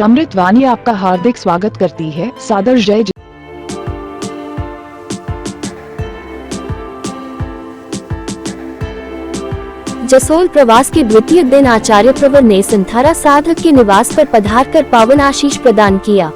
अमृतवाणी आपका हार्दिक स्वागत करती है। सादर जय। जसोल प्रवास के द्वितीय दिन आचार्य प्रवर ने सिंथारा साधक के निवास पर पधारकर पावन आशीष प्रदान किया।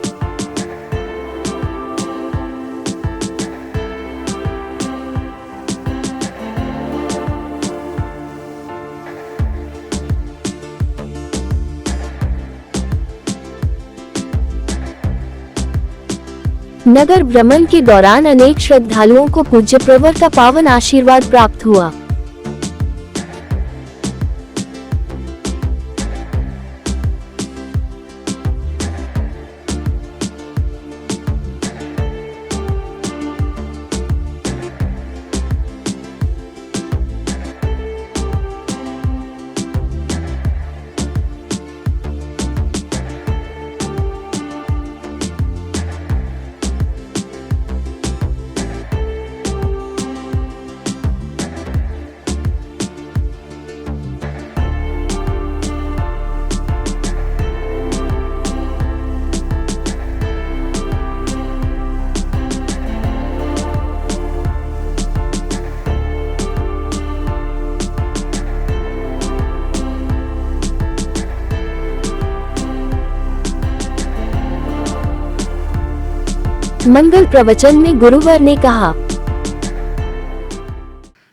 नगर भ्रमण के दौरान अनेक श्रद्धालुओं को पूज्य प्रवर का पावन आशीर्वाद प्राप्त हुआ। मंगल प्रवचन में गुरुवर ने कहा,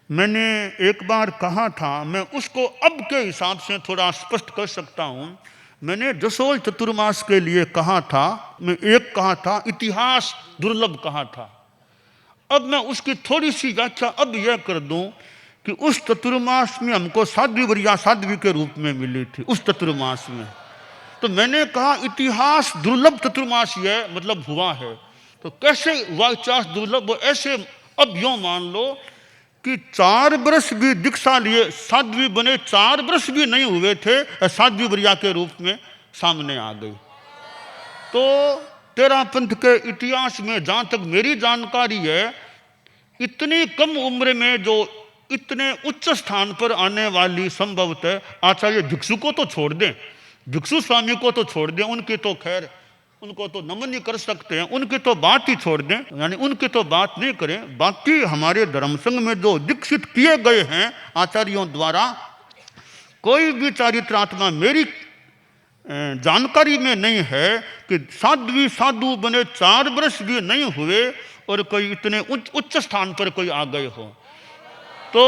मैंने एक बार कहा था, मैं उसको अब के हिसाब से थोड़ा स्पष्ट कर सकता हूँ। मैंने जसोल चतुर्मास के लिए कहा था, मैं एक कहा था इतिहास दुर्लभ कहा था। अब मैं उसकी थोड़ी सी व्याख्या अब यह कर दूं कि उस चतुर्मास में हमको साध्वी वरिया साध्वी के रूप में मिली थी। उस चतुर्मास में तो मैंने कहा इतिहास दुर्लभ चतुर्मास यह मतलब हुआ है। तो कैसे हुआ इतिहास दुर्लभ? वो ऐसे अब यूं मान लो कि 4 वर्ष भी दीक्षा लिए साध्वी बने, 4 वर्ष भी नहीं हुए थे, साध्वी वरिया के रूप में सामने आ गई। तो तेरा पंथ के इतिहास में जहाँ तक मेरी जानकारी है, इतनी कम उम्र में जो इतने उच्च स्थान पर आने वाली संभवतः आचार्य भिक्षु को तो छोड़ दें, भिक्षु स्वामी को तो छोड़ दें, उनकी तो खैर उनको तो नमन नहीं कर सकते हैं, उनकी तो बात ही छोड़ दें, यानी उनकी तो बात नहीं करें। बाकी हमारे धर्म संघ में जो दीक्षित किए गए हैं आचार्यों द्वारा, कोई भी चारित्रात्मा मेरी जानकारी में नहीं है कि साध्वी साधु बने 4 वर्ष भी नहीं हुए और कोई इतने उच्च स्थान पर कोई आ गए हो। तो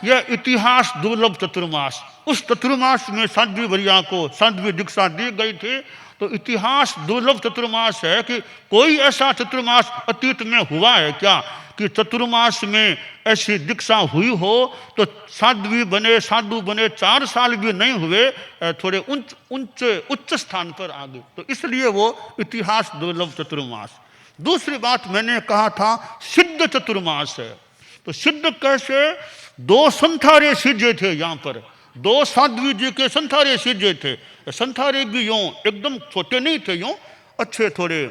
यह इतिहास दुर्लभ चतुर्मास, उस चतुर्मास में साध्वी वरिया को साध्वी दीक्षा दी गई थी। तो इतिहास दुर्लभ चतुर्मास है कि कोई ऐसा चतुर्मास अतीत में हुआ है क्या कि चतुर्मास में ऐसी दीक्षा हुई हो तो साध्वी बने साधु बने 4 साल भी नहीं हुए, थोड़े उच्च स्थान पर आ गए। तो इसलिए वो इतिहास दुर्लभ चतुर्मास। दूसरी बात मैंने कहा था सिद्ध चतुर्मास है। तो सिद्ध कैसे? 2 संथारे सिद्धे थे यहाँ पर, 2 साध्वी जी के संथारे सिद्धे थे। संथारे भी यूं एकदम छोटे नहीं थे, यूं अच्छे थोड़े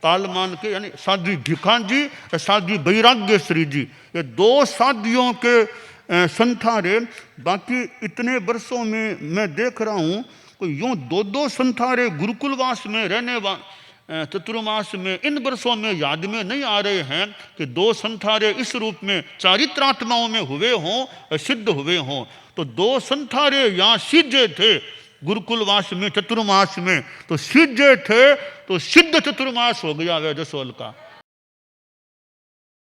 तालमान के, यानी साध्वी भिखान जी, साध्वी वैराग्यश्री जी, ये 2 साध्वियों के संथारे। बाकी इतने वर्षों में मैं देख रहा हूँ कोई यूं 2-2 संथारे गुरुकुलवास में रहने चतुर्मास में इन वर्षों में याद में नहीं आ रहे हैं कि 2 संथारे इस रूप में चारित्रात्माओं में हुए हों, सिद्ध हुए हों। तो 2 संथारे यहाँ सिद्धे थे गुरुकुलवास में चतुर्मास में, तो सिद्धे थे तो सिद्ध चतुर्मास हो गया वह जसोल का।